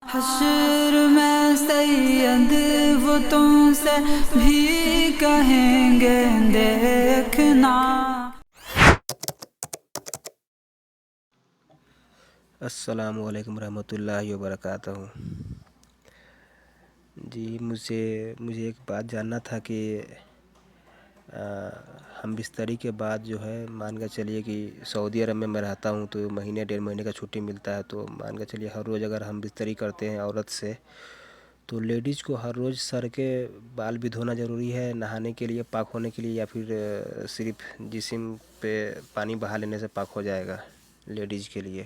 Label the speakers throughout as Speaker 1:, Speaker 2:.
Speaker 1: حشر میں سید وہ تم سے بھی کہیں گے دیکھنا۔
Speaker 2: السلام علیکم ورحمۃ اللہ وبرکاتہ۔ جی مجھے ایک بات جاننا تھا کہ ہم بستری کے بعد جو ہے مان کر چلیے کہ سعودی عرب میں رہتا ہوں تو مہینے 1.5 مہینے کا چھٹی ملتا ہے، تو مان کر چلیے ہر روز اگر ہم بستری کرتے ہیں عورت سے تو لیڈیز کو ہر روز سر کے بال بھی دھونا ضروری ہے نہانے کے لیے، پاک ہونے کے لیے، یا پھر صرف جسم پہ پانی بہا لینے سے پاک ہو جائے گا لیڈیز کے لیے؟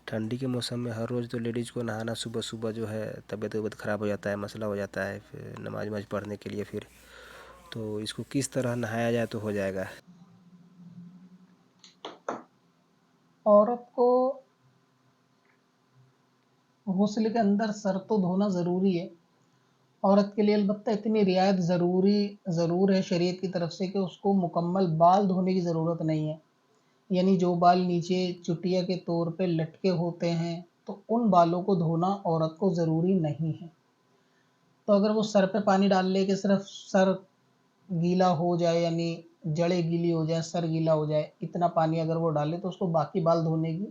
Speaker 2: ٹھنڈی کے موسم میں ہر روز تو لیڈیز کو نہانا صبح جو ہے طبیعت خراب ہو جاتا ہے، مسئلہ ہو جاتا ہے پھر نماز پڑھنے کے لیے، پھر تو اس کو کس طرح نہایا جائے تو ہو جائے گا؟
Speaker 3: عورت کو غسل کے اندر سر تو دھونا ضروری ہے۔ عورت کے لیے البتہ اتنی رعایت ضرور ہے شریعت کی طرف سے کہ اس کو مکمل بال دھونے کی ضرورت نہیں ہے، یعنی جو بال نیچے چٹیا کے طور پہ لٹکے ہوتے ہیں تو ان بالوں کو دھونا عورت کو ضروری نہیں ہے۔ تو اگر وہ سر پہ پانی ڈال لے کہ صرف سر گیلا ہو جائے، یعنی جڑیں گیلی ہو جائیں، سر گیلا ہو جائے، اتنا پانی اگر وہ ڈالے تو اس کو باقی بال دھونے کی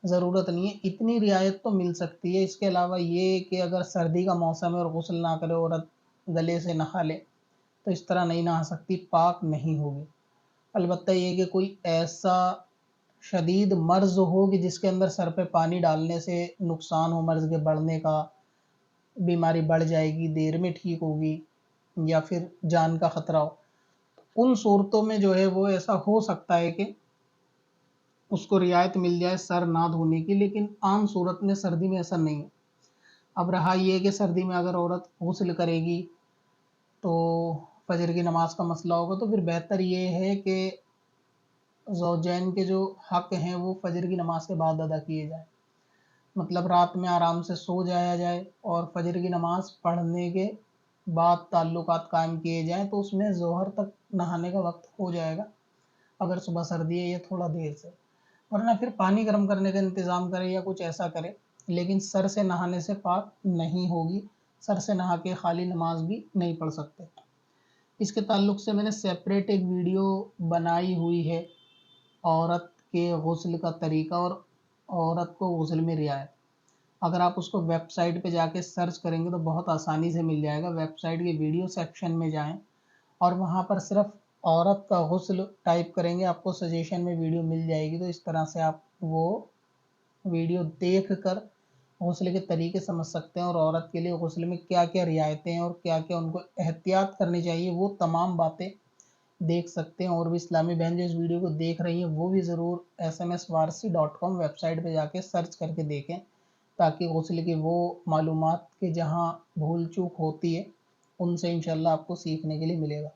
Speaker 3: ضرورت نہیں ہے۔ اتنی رعایت تو مل سکتی ہے۔ اس کے علاوہ یہ کہ اگر سردی کا موسم ہے اور غسل نہ کرے عورت، گلے سے نہا لے تو اس طرح نہیں نہا سکتی، پاک نہیں ہوگی۔ البتہ یہ کہ کوئی ایسا شدید مرض ہو کہ جس کے اندر سر پہ پانی ڈالنے سے نقصان ہو، مرض کے بڑھنے کا، بیماری بڑھ جائے گی، دیر میں ٹھیک ہوگی، یا پھر جان کا خطرہ ہو، ان صورتوں میں جو ہے وہ ایسا ہو سکتا ہے کہ اس کو رعایت مل جائے سر نہ دھونے کی، لیکن عام صورت میں سردی میں ایسا نہیں ہے۔ اب رہا یہ کہ سردی میں اگر عورت غسل کرے گی تو فجر کی نماز کا مسئلہ ہوگا، تو پھر بہتر یہ ہے کہ زوجین کے جو حق ہیں وہ فجر کی نماز کے بعد ادا کیے جائیں، مطلب رات میں آرام سے سو جایا جائے اور فجر کی نماز پڑھنے کے بعد تعلقات قائم کیے جائیں، تو اس میں ظہر تک نہانے کا وقت ہو جائے گا اگر صبح سردی ہے یا تھوڑا دیر سے، ورنہ پھر پانی گرم کرنے کا انتظام کرے یا کچھ ایسا کرے، لیکن سر سے نہانے سے پاک نہیں ہوگی۔ سر سے نہا کے خالی نماز بھی نہیں پڑھ سکتے۔ اس کے تعلق سے میں نے سیپریٹ ایک ویڈیو بنائی ہوئی ہے، عورت کے غسل کا طریقہ اور عورت کو غسل میں رعایت۔ اگر آپ اس کو ویب سائٹ پہ جا کے سرچ کریں گے تو بہت آسانی سے مل جائے گا۔ ویب سائٹ کے ویڈیو سیکشن میں جائیں اور وہاں پر صرف عورت کا غسل ٹائپ کریں گے، آپ کو سجیشن میں ویڈیو مل جائے گی، تو اس طرح سے آپ وہ ویڈیو دیکھ کر غسل کے طریقے سمجھ سکتے ہیں، اور عورت کے لیے غسل میں کیا کیا رعایتیں ہیں اور کیا کیا ان کو احتیاط کرنی چاہیے وہ تمام باتیں دیکھ سکتے ہیں۔ اور بھی اسلامی بہن جو اس ویڈیو کو دیکھ رہی ہیں وہ بھی ضرور sms-varsi.com ویب سائٹ پہ جا کے سرچ کر کے دیکھیں، تاکہ غسل کی وہ معلومات کے جہاں بھول چوک ہوتی ہے ان سے انشاءاللہ آپ کو سیکھنے کے لیے ملے گا۔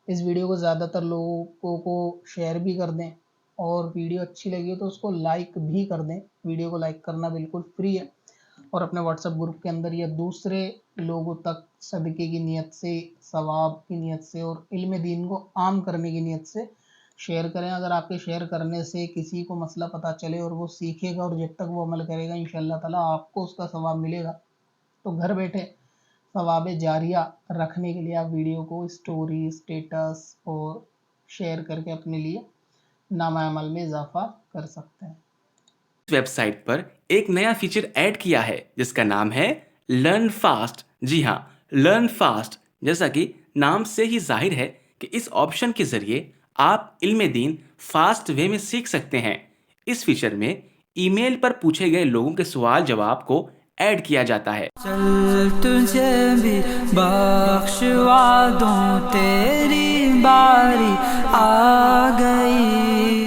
Speaker 3: اس ویڈیو کو زیادہ تر لوگوں کو شیئر بھی کر دیں، اور ویڈیو اچھی لگی ہو تو اس کو لائک بھی کر دیں۔ ویڈیو کو لائک کرنا بالکل فری ہے، اور اپنے واٹس ایپ گروپ کے اندر یا دوسرے لوگوں تک صدقے کی نیت سے، ثواب کی نیت سے اور علم دین کو عام کرنے کی نیت سے شیئر کریں۔ اگر آپ کے شیئر کرنے سے کسی کو مسئلہ پتہ چلے اور وہ سیکھے گا اور جب تک وہ عمل کرے گا انشاءاللہ تعالیٰ آپ کو اس کا ثواب ملے گا، تو گھر بیٹھے ثواب جاریہ رکھنے کے لیے آپ ویڈیو کو اسٹوری، اسٹیٹس اور شیئر کر کے اپنے لیے نامہ عمل میں اضافہ کر سکتے ہیں۔
Speaker 4: ویب سائٹ پر ایک نیا فیچر ایڈ کیا ہے جس کا نام ہے لرن فاسٹ۔ جی ہاں، لرن فاسٹ، جیسا کہ نام سے ہی ظاہر ہے کہ اس آپشن کے ذریعے آپ علم دین فاسٹ وے میں سیکھ سکتے ہیں۔ اس فیچر میں ای میل پر پوچھے گئے لوگوں کے سوال جواب کو ایڈ کیا جاتا ہے۔
Speaker 1: چل تجھے بھی بخشوا دوں، تیری باری آ گئی۔